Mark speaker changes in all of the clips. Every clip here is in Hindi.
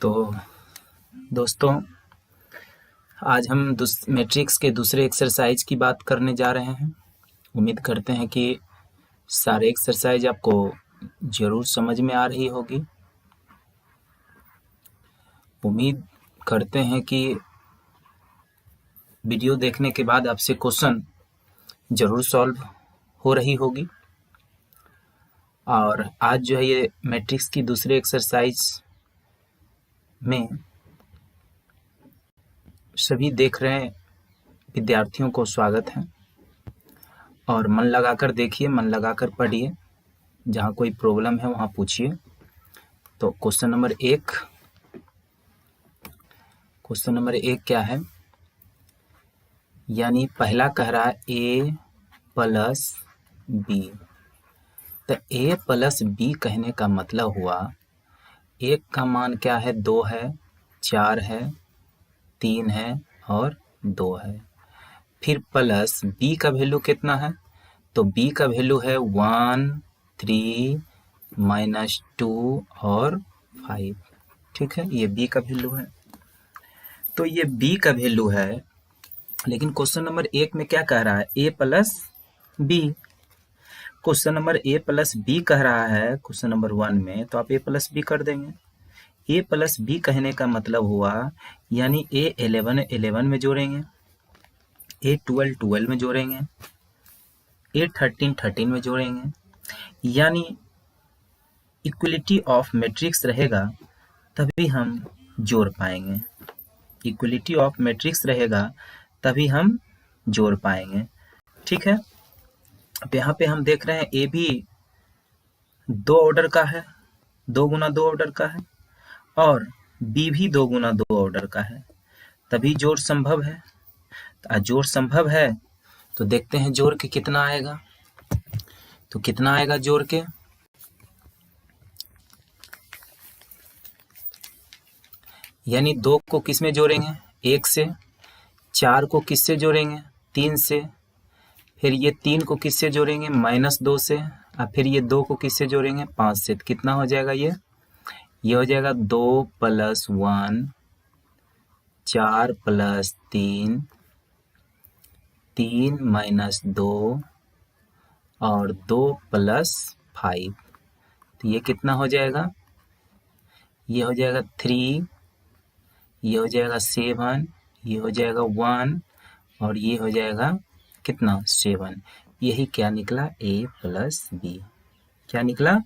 Speaker 1: तो दोस्तों, आज हम मैट्रिक्स के दूसरे एक्सरसाइज की बात करने जा रहे हैं। उम्मीद करते हैं कि सारे एक्सरसाइज आपको ज़रूर समझ में आ रही होगी। उम्मीद करते हैं कि वीडियो देखने के बाद आपसे क्वेश्चन ज़रूर सॉल्व हो रही होगी। और आज जो है ये मैट्रिक्स की दूसरे एक्सरसाइज में सभी देख रहे विद्यार्थियों को स्वागत है। और मन लगाकर देखिए, मन लगाकर पढ़िए, जहाँ कोई प्रॉब्लम है वहाँ पूछिए। तो क्वेश्चन नंबर एक क्या है? यानी पहला कह रहा है a प्लस बी। तो a प्लस बी कहने का मतलब हुआ एक का मान क्या है? 2 है, 4 है, 3 है और 2 है। फिर प्लस b का वैल्यू कितना है? तो b का वैल्यू है 1, 3, -2 और 5। ठीक है, ये b का वैल्यू है। तो ये b का वैल्यू है, लेकिन क्वेश्चन नंबर 1 में क्या कह रहा है? a प्लस बी। क्वेश्चन नंबर a प्लस बी कह रहा है क्वेश्चन नंबर 1 में, तो आप a प्लस बी कर देंगे। a प्लस बी कहने का मतलब हुआ यानी a 11 में जोड़ेंगे, a 12 में जोड़ेंगे, a 13 में जोड़ेंगे। यानी इक्वलिटी ऑफ मैट्रिक्स रहेगा तभी हम जोड़ पाएंगे। इक्वलिटी ऑफ मैट्रिक्स रहेगा तभी हम जोड़ पाएंगे। ठीक है, अब यहाँ पे हम देख रहे हैं ए भी 2 ऑर्डर का है, 2 गुना 2 ऑर्डर का है, और बी भी 2 गुना 2 ऑर्डर का है, तभी जोड़ संभव है। तो जोड़ संभव है तो देखते हैं जोड़ के कितना आएगा। तो कितना आएगा जोड़ के? यानी 2 को किस में जोड़ेंगे? 1 से। 4 को किससे जोड़ेंगे? 3 से। फिर ये 3 को किससे जोड़ेंगे? -2 से। और फिर ये 2 को किससे जोड़ेंगे? 5 से। तो कितना हो जाएगा ये हो जाएगा 2 + 1, 4 + 3, 3 - 2 और 2 + 5। तो ये कितना हो जाएगा? ये हो जाएगा 3, ये हो जाएगा 7, ये हो जाएगा 1 और ये हो जाएगा कितना? 7। यही क्या निकला? a प्लस बी। क्या निकला?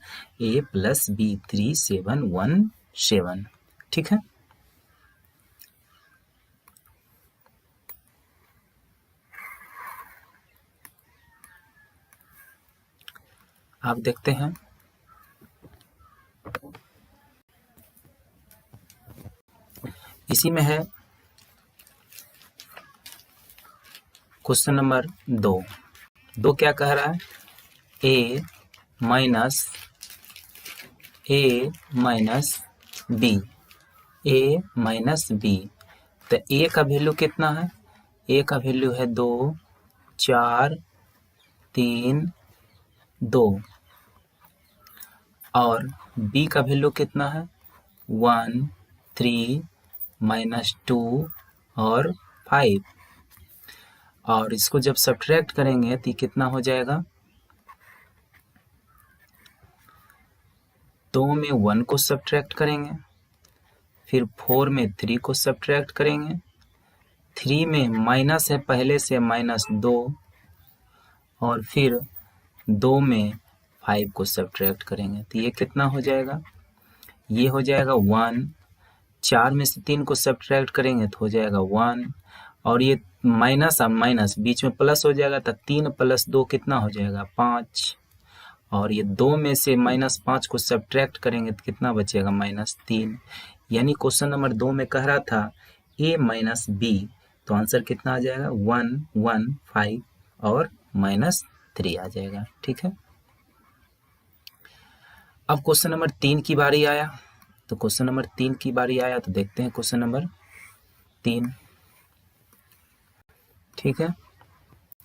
Speaker 1: a प्लस बी। 3, 7, 1, 7। ठीक है, आप देखते हैं इसी में है क्वेश्चन नंबर 2 क्या कह रहा है? a minus B. a minus B. तो a का वैल्यू कितना है? a का वैल्यू है 2, 4, 3, 2 और b का वैल्यू कितना है? 1, 3, -2 और 5। और इसको जब सब्ट्रैक्ट करेंगे तो कितना हो जाएगा? 2 में 1 को सब्ट्रैक्ट करेंगे, फिर 4 में 3 को सब्ट्रैक्ट करेंगे, 3 में माइनस है पहले से -2 और फिर 2 में 5 को सब्ट्रैक्ट करेंगे। तो ये कितना हो जाएगा? ये हो जाएगा 1। 4 में से 3 को सब्ट्रैक्ट करेंगे तो हो जाएगा 1 और ये माइनस और माइनस बीच में प्लस हो जाएगा, तो 3 + 2 कितना हो जाएगा? 5। और ये 2 में से -5 को सब्ट्रैक्ट करेंगे तो कितना बचेगा? -3। यानी क्वेश्चन नंबर 2 में कह रहा था a माइनस बी, तो आंसर कितना आ जाएगा? 1, 1, 5 और -3 आ जाएगा। ठीक है, अब क्वेश्चन नंबर 3 की बारी आया। तो क्वेश्चन नंबर 3 की बारी आया तो देखते हैं क्वेश्चन नंबर 3। ठीक है,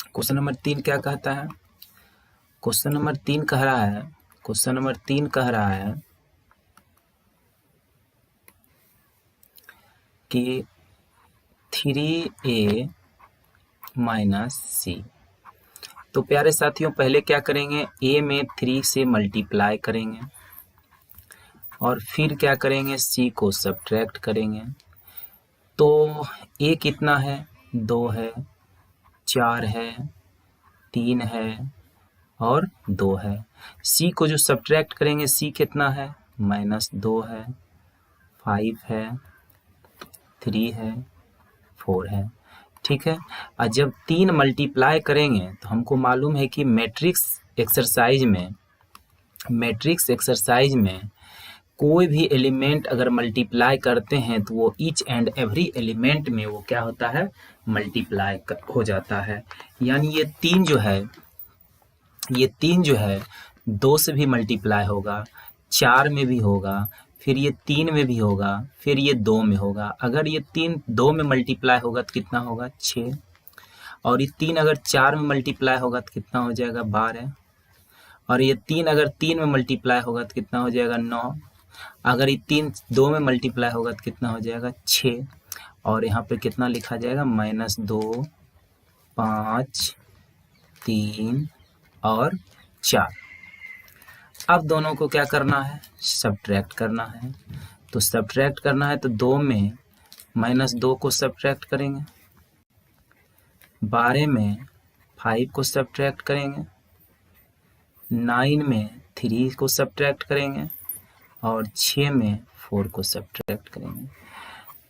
Speaker 1: क्वेश्चन नंबर 3 क्या कहता है? क्वेश्चन नंबर 3 कह रहा है कि 3a माइनस सी। तो प्यारे साथियों पहले क्या करेंगे, a में 3 से मल्टीप्लाई करेंगे और फिर क्या करेंगे, c को सब्ट्रैक्ट करेंगे। तो a कितना है, 2 है, 4 है, 3 है और 2 है। c को जो सब्ट्रैक्ट करेंगे, c कितना है, -2 है, 5 है, 3 है, 4 है। ठीक है। और जब 3 मल्टीप्लाई करेंगे तो हमको मालूम है कि मैट्रिक्स एक्सरसाइज में कोई भी एलिमेंट अगर मल्टीप्लाई करते हैं तो वो ईच एंड एवरी एलिमेंट में वो क्या होता है, मल्टीप्लाई हो जाता है। यानी ये 3 जो है 2 से भी मल्टीप्लाई होगा, 4 में भी होगा, फिर ये 3 में भी होगा, फिर ये 2 में होगा। अगर ये 3 2 में मल्टीप्लाई होगा तो कितना होगा, 6। और ये 3 अगर 4 में मल्टीप्लाई होगा तो कितना हो जाएगा, 12। और ये 3 अगर 3 में मल्टीप्लाई होगा तो कितना हो जाएगा, 9। अगर ये 3 2 में मल्टीप्लाई होगा तो कितना हो जाएगा, 6। और यहाँ पे कितना लिखा जाएगा, -2, 5, 3 और 4। अब दोनों को क्या करना है, सब्ट्रैक्ट करना है। तो सब्ट्रैक्ट करना है तो 2 में -2 को सब्ट्रैक्ट करेंगे, 12 में 5 को सब्ट्रैक्ट करेंगे, 9 में 3 को सब्ट्रैक्ट करेंगे और 6 में 4 को सब्ट्रैक्ट करेंगे।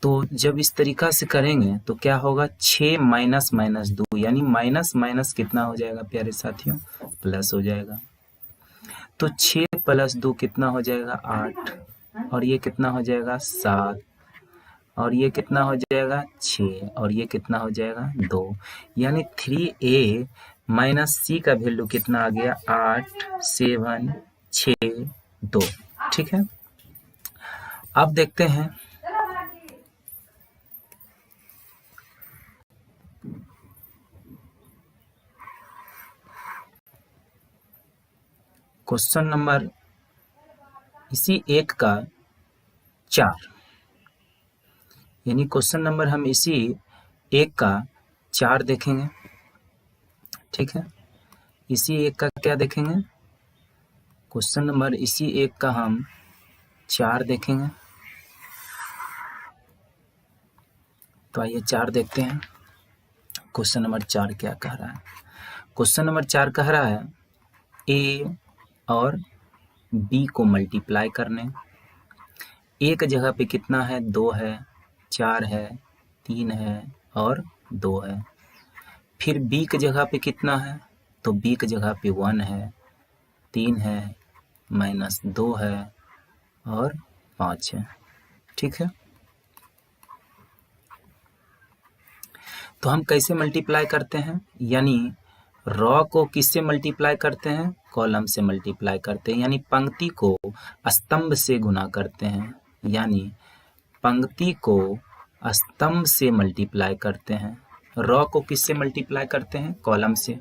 Speaker 1: तो जब इस तरीका से करेंगे तो क्या होगा, 6 - 2 यानी माइनस कितना हो जाएगा प्यारे साथियों, प्लस हो जाएगा। तो 6 + 2 कितना हो जाएगा, 8। और ये कितना हो जाएगा, 7। और ये कितना हो जाएगा, 6। और ये कितना हो जाएगा, 2। यानी 3a माइनस c का वैल्यू कितना आ गया, 8, 7, 6, 2। ठीक है। अब देखते हैं क्वेश्चन नंबर इसी 1 का 4, यानी क्वेश्चन नंबर हम इसी 1 का 4 देखेंगे। ठीक है, इसी 1 का क्या देखेंगे, क्वेश्चन नंबर इसी 1 का हम 4 देखेंगे। तो आइए 4 देखते हैं, क्वेश्चन नंबर 4 क्या कह रहा है। क्वेश्चन नंबर 4 कह रहा है a और b को मल्टीप्लाई करने। a की जगह पे कितना है, 2 है, 4 है, 3 है और 2 है। फिर b की जगह पे कितना है, तो b की जगह पे 1 है, 3 है, -2 है और 5 है। ठीक है। तो हम कैसे मल्टीप्लाई करते हैं, यानी रॉ को किससे मल्टीप्लाई करते हैं, कॉलम से मल्टीप्लाई करते हैं। यानी पंक्ति को स्तंभ से गुना करते हैं, यानी पंक्ति को स्तंभ से मल्टीप्लाई करते हैं। रॉ को किससे मल्टीप्लाई करते हैं, कॉलम से,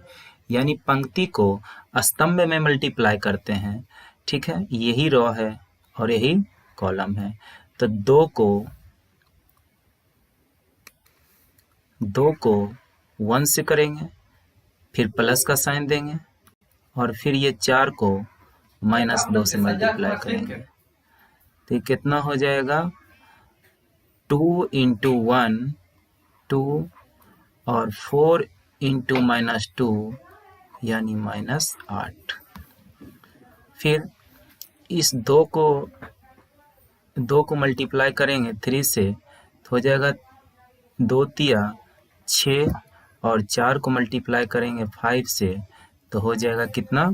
Speaker 1: यानी पंक्ति को स्तंभ में मल्टीप्लाई करते हैं। ठीक है, यही रॉ है और यही कॉलम है। तो 2 को 1 से करेंगे, फिर प्लस का साइन देंगे और फिर ये 4 को -2 से मल्टीप्लाई करेंगे। तो ये कितना हो जाएगा, 2 × 1 2 और 4 × -2 यानी -8। फिर इस 2 को मल्टीप्लाई करेंगे 3 से तो हो जाएगा 2 तिया 6 और 4 को मल्टीप्लाई करेंगे 5 से तो हो जाएगा कितना,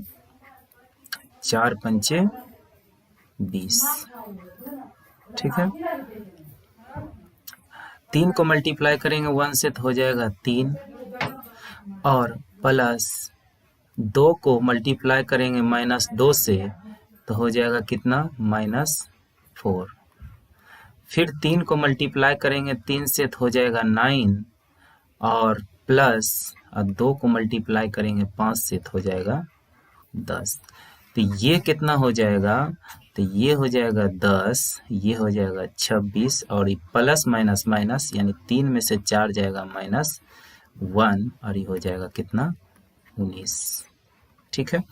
Speaker 1: 4 × 5 = 20। ठीक है। 3 को मल्टीप्लाई करेंगे 1 से तो हो जाएगा 3 और प्लस 2 को मल्टीप्लाई करेंगे -2 से तो हो जाएगा कितना, -4। फिर 3 को मल्टीप्लाई करेंगे 3 से तो हो जाएगा 9 और प्लस 2 को मल्टीप्लाई करेंगे 5 से तो हो जाएगा 10। तो ये कितना हो जाएगा, तो ये हो जाएगा 10, ये हो जाएगा 26 और ये प्लस माइनस माइनस यानी 3 में से 4 जाएगा -1 और ये हो जाएगा कितना 19। ठीक है,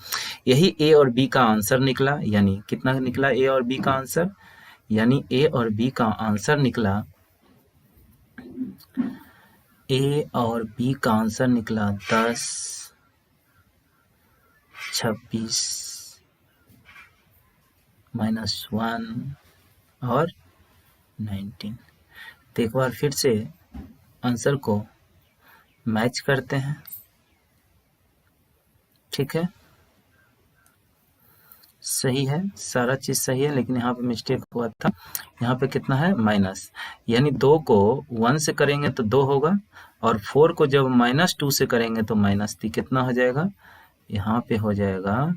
Speaker 1: यही ए और बी का आंसर निकला। यानी कितना निकला ए और बी का आंसर? यानी ए और बी का आंसर निकला, ए और बी का आंसर निकला 10, 26 -1 और 19। तो एक बार फिर से आंसर को मैच करते हैं। ठीक है, सही है, सारा चीज सही है, लेकिन यहाँ पे मिस्टेक हुआ था। यहाँ पे कितना है माइनस, यानी 2 को 1 से करेंगे तो 2 होगा और 4 को जब -2 से करेंगे तो -3। कितना हो जाएगा? यहाँ पे हो जाएगा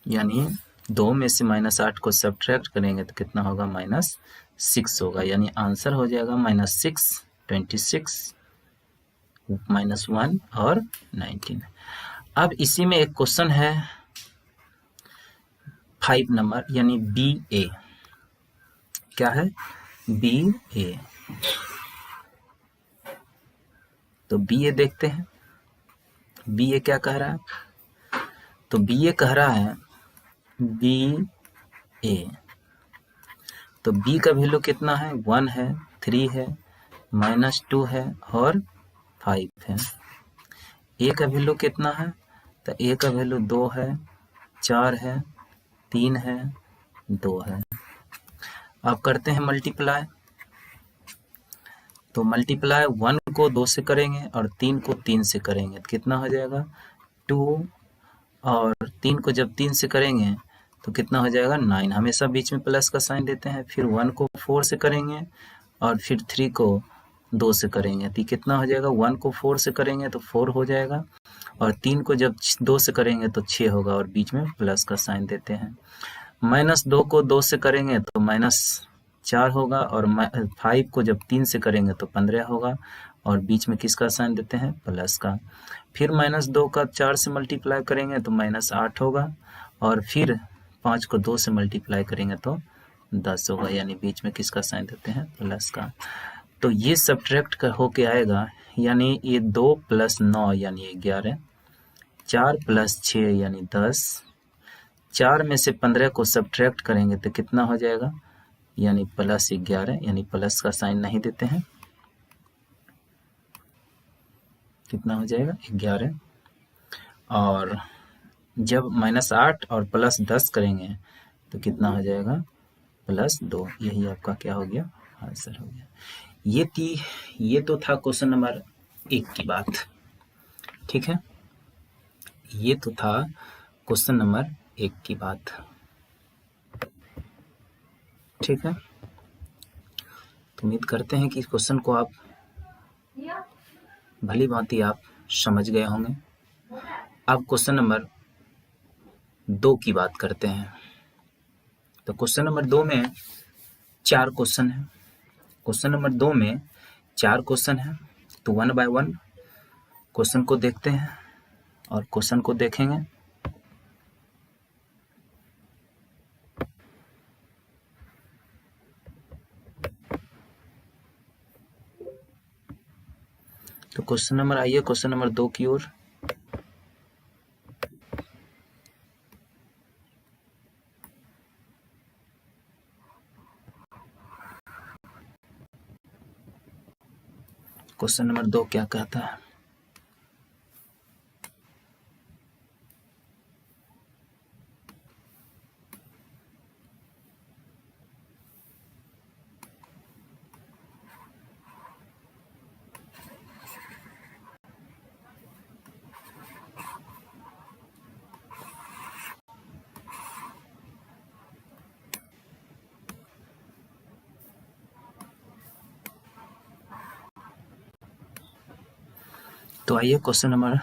Speaker 1: यानी 2 में से -8 को सब्ट्रैक्ट करेंगे तो कितना होगा? -6 होगा। यानी आंसर हो जाएगा -6, 26, -1 और 19। अब इसी में एक क्वेश्चन है 5 नंबर, यानी बी ए। क्या है? बी ए। तो बी ए देखते हैं, बी ए क्या कह रहा है? तो बी ए कह रहा है बी ए, तो बी का वैल्यू कितना है? 1 है, 3 है, -2 है और 5 है। ए का वैल्यू कितना है? तो ए का वैल्यू 2 है, 4 है, 3 है, 2 है। अब करते हैं मल्टीप्लाई। तो मल्टीप्लाई 1 को 2 से करेंगे और 3 को 3 से करेंगे तो कितना हो जाएगा? 2 और 3 को जब 3 से करेंगे तो कितना हो जाएगा? 9। हमेशा बीच में प्लस का साइन देते हैं। फिर 1 को 4 से करेंगे और फिर 3 को 2 से करेंगे तो कितना हो जाएगा? 1 को 4 से करेंगे तो 4 हो जाएगा और 3 को जब 2 से करेंगे तो 6 होगा और बीच में प्लस का साइन देते हैं। -2 को 2 से करेंगे तो -4 होगा और 5 को जब 3 से करेंगे तो 15 होगा और बीच में किसका साइन देते हैं? प्लस का। फिर -2 का 4 से मल्टीप्लाई करेंगे तो -8 होगा और फिर 5 को 2 से मल्टीप्लाई करेंगे तो 10 होगा, यानी बीच में किसका साइन देते हैं? प्लस का। तो ये सब्ट्रैक्ट होके आएगा, यानी ये 2 + 9 यानी 11, 4 + 6 यानी 10, 4 में से 15 को सब्ट्रैक्ट करेंगे तो कितना हो जाएगा? यानी +11, यानी प्लस का साइन नहीं देते हैं। कितना हो जाएगा? 11। और जब -8 और +10 करेंगे तो कितना हो जाएगा? +2। यही आपका क्या हो गया? आंसर हो गया। ये तो था क्वेश्चन नंबर 1 की बात। ठीक है, ये तो था क्वेश्चन नंबर 1 की बात। ठीक है, तो उम्मीद करते हैं कि इस क्वेश्चन को आप भली भांति आप समझ गए होंगे। अब क्वेश्चन नंबर 2 की बात करते हैं। तो क्वेश्चन नंबर 2 में 4 क्वेश्चन है। क्वेश्चन नंबर 2 में 4 क्वेश्चन है, तो 1 बाय 1 क्वेश्चन को देखते हैं और क्वेश्चन को देखेंगे। तो क्वेश्चन नंबर आइए क्वेश्चन नंबर 2 की ओर। क्वेश्चन नंबर 2 क्या कहता है? तो आइए क्वेश्चन नंबर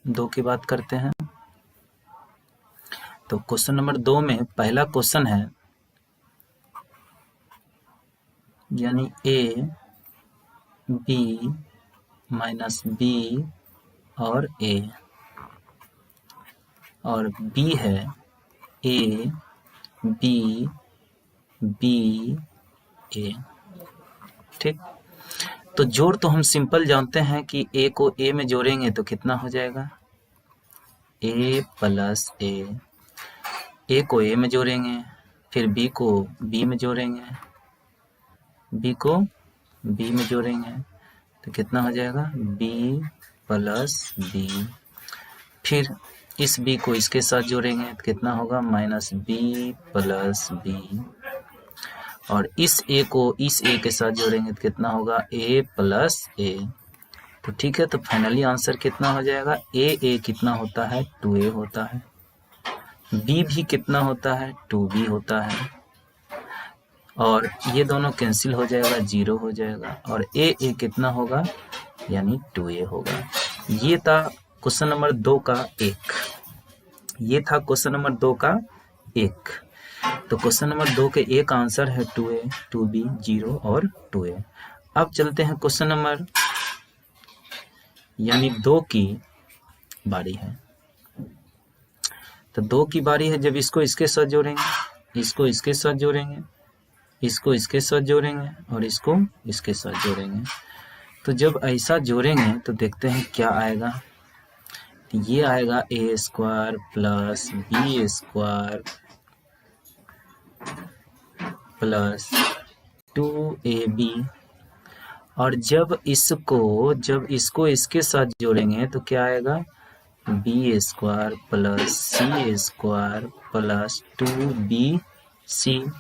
Speaker 1: 2 की बात करते हैं। तो क्वेश्चन नंबर 2 में पहला क्वेश्चन है, यानी a b - b और a। और बी है ए बी बी ए। ठीक, तो जोड़ तो हम सिंपल जानते हैं कि ए को ए में जोड़ेंगे तो कितना हो जाएगा, ए प्लस ए को ए में जोड़ेंगे, फिर बी को बी में जोड़ेंगे, बी को बी में जोड़ेंगे तो कितना हो जाएगा, बी प्लस बी। फिर इस बी को इसके साथ जोड़ेंगे तो कितना होगा, माइनस बी प्लस बी। और इस ए को इस ए के साथ जोड़ेंगे तो कितना होगा, ए प्लस ए। तो ठीक है, तो फाइनली आंसर कितना हो जाएगा, ए कितना होता है, 2a होता है। बी भी कितना होता है, 2b होता है। और ये दोनों कैंसिल हो जाएगा, 0 हो जाएगा। और ए कितना होगा, यानी 2a होगा। ये था क्वेश्चन नंबर 2 का 1। ये था क्वेश्चन नंबर 2 का 1। तो क्वेश्चन नंबर 2 के एक आंसर है 2a, 2b, 0 और 2a। अब चलते हैं क्वेश्चन नंबर यानी 2 की बारी है। तो 2 की बारी है, जब इसको इसके साथ जोड़ेंगे, इसको इसके साथ जोड़ेंगे, इसको इसके साथ जोड़ेंगे और इसको इसके साथ जोड़ेंगे। तो जब ऐसा जोड़ेंगे तो देखते हैं क्या आएगा। तो ये आएगा A square plus B square plus 2ab। और जब इसको इसके साथ जोड़ेंगे तो क्या आएगा, बी स्क्वायर प्लस सी स्क्वायर प्लस 2bc।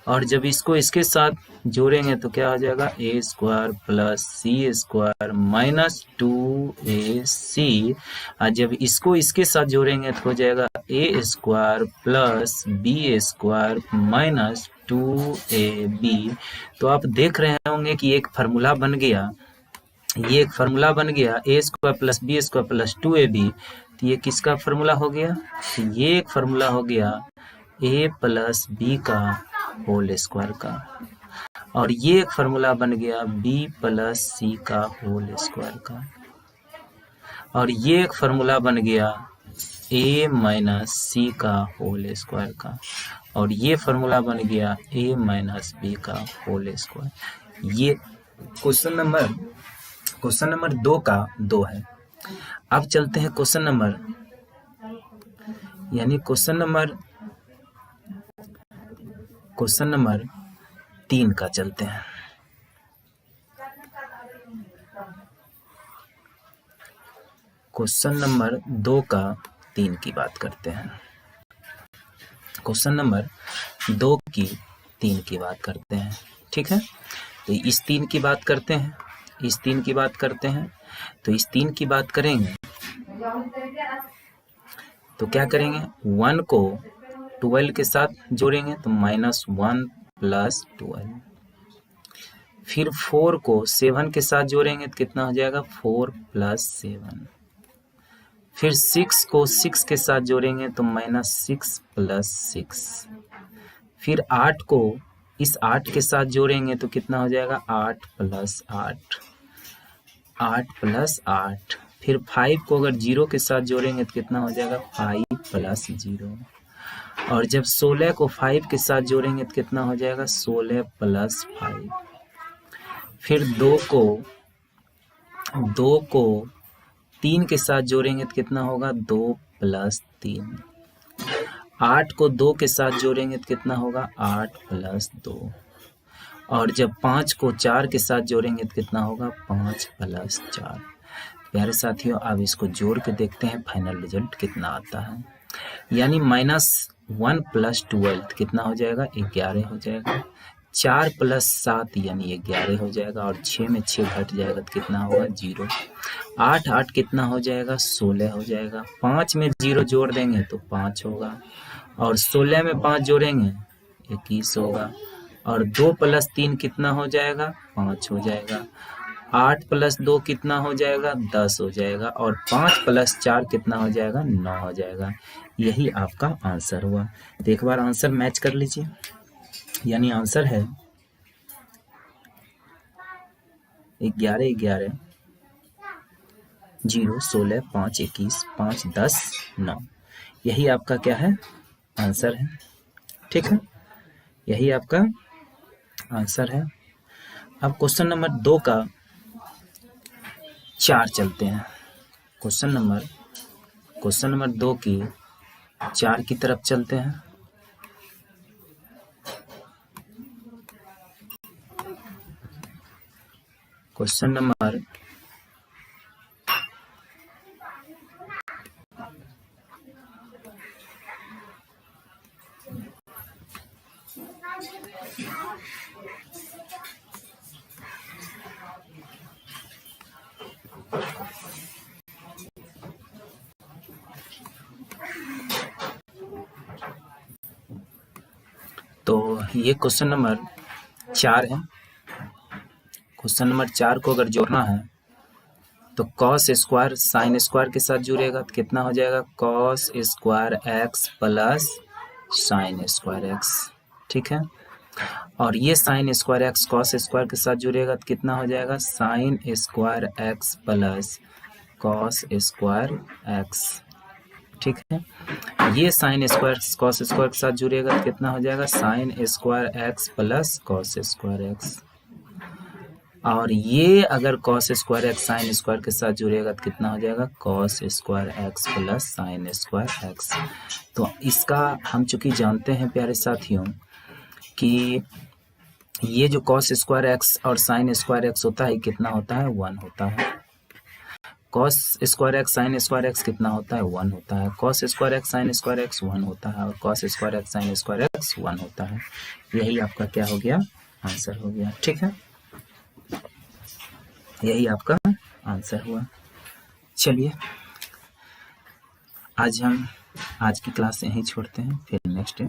Speaker 1: और जब इसको इसके साथ जोड़ेंगे तो क्या हो जाएगा, A square plus C square minus 2ac। और जब इसको इसके साथ जोड़ेंगे तो हो जाएगा A square plus B square minus 2ab। तो आप देख रहे होंगे कि एक फार्मूला बन गया, ये एक फार्मूला बन गया, A square plus B square plus 2ab। तो ये किसका फार्मूला हो गया, तो ये एक फार्मूला हो गया ए प्लस बी का होल स्क्वायर का। और ये एक फार्मूला बन गया बी प्लस सी का होल स्क्वायर का। और ये एक फार्मूला बन गया ए माइनस सी का होल स्क्वायर का। और ये फार्मूला बन गया ए माइनस बी का होल स्क्वायर। ये क्वेश्चन नंबर 2 का 2 है। अब चलते हैं क्वेश्चन नंबर 3 का चलते हैं। क्वेश्चन नंबर 2 का 3 की बात करते हैं। क्वेश्चन नंबर 2 की 3 की बात करते हैं। ठीक है, तो इस 3 की बात करते हैं, इस 3 की बात करते हैं। तो इस 3 की बात करेंगे तो क्या करेंगे, 1 को 12 के साथ जोड़ेंगे तो -1 प्लस 12। फिर 4 को 7 के साथ जोड़ेंगे तो कितना हो जाएगा, 4 प्लस 7। फिर 6 को 6 के साथ जोड़ेंगे तो -6 प्लस 6। फिर 8 को इस 8 के साथ जोड़ेंगे तो कितना हो जाएगा, 8 प्लस 8, 8 प्लस 8। फिर 5 को अगर 0 के साथ जोड़ेंगे तो कितना हो जाएगा, 5 प्लस 0। और जब 16 को 5 के साथ जोड़ेंगे तो कितना हो जाएगा, 16 प्लस 5। फिर 2 को 3 के साथ जोड़ेंगे तो कितना होगा, 2 प्लस 3। 8 को 2 के साथ जोड़ेंगे तो कितना होगा, 8 प्लस 2। और जब 5 को 4 के साथ जोड़ेंगे तो कितना होगा, 5 प्लस 4। प्यारे साथियों, अब इसको जोड़ के देखते हैं फाइनल रिजल्ट कितना आता है। यानी -1 प्लस 12 कितना हो जाएगा, 11 हो जाएगा। 4 प्लस 7 यानी 11 हो जाएगा। और 6 में 6 घट जाएगा तो कितना होगा, 0। 8 कितना हो जाएगा, 16 हो जाएगा। 5 में 0 जोड़ देंगे तो 5 होगा। और 16 में 5 जोड़ेंगे 21 होगा। और 2 प्लस 3 कितना हो जाएगा, 5 हो जाएगा। 8 प्लस 2 कितना हो जाएगा, 10 हो जाएगा। और 5 प्लस 4 कितना हो जाएगा, 9 हो जाएगा। यही आपका आंसर हुआ। तो एक बार आंसर मैच कर लीजिए। यानी आंसर है 11, 11, 0, 16, 5, 21, 5, 10, 9। यही आपका क्या है, आंसर है। ठीक है, यही आपका आंसर है। अब क्वेश्चन नंबर 2 का 4 चलते हैं। क्वेश्चन नंबर 2 की 4 की तरफ चलते हैं। क्वेश्चन नंबर तो ये क्वेश्चन नंबर 4 है। क्वेश्चन नंबर 4 को अगर जोड़ना है तो कॉस स्क्वायर साइन स्क्वायर के साथ जुड़ेगा तो कितना हो जाएगा, cos square x plus sine square x. ठीक है, और ये sine square x cos square के साथ जुड़ेगा तो कितना हो जाएगा, sine square x plus cos square x. ठीक है, ये साइन स्क्वायर कॉस स्क्वायर के साथ जुड़ेगा तो कितना हो जाएगा, sine square x plus cos square x. और ये अगर cos square x sine square के साथ जुड़ेगा तो कितना हो जाएगा, cos square x plus sine square x. तो इसका हम चूंकि जानते हैं प्यारे साथियों कि ये जो कॉस स्क्वायर एक्स और साइन स्क्वायर एक्स होता है कितना होता है, 1 होता है। Cos square x sine square x कितना होता है, 1 होता है। Cos square x sine square x 1 होता है और cos square x sine square x 1 होता है। यही आपका क्या हो गया, आंसर हो गया। ठीक है, यही आपका आंसर हुआ। चलिए आज की क्लास यहीं छोड़ते हैं, फिर नेक्स्ट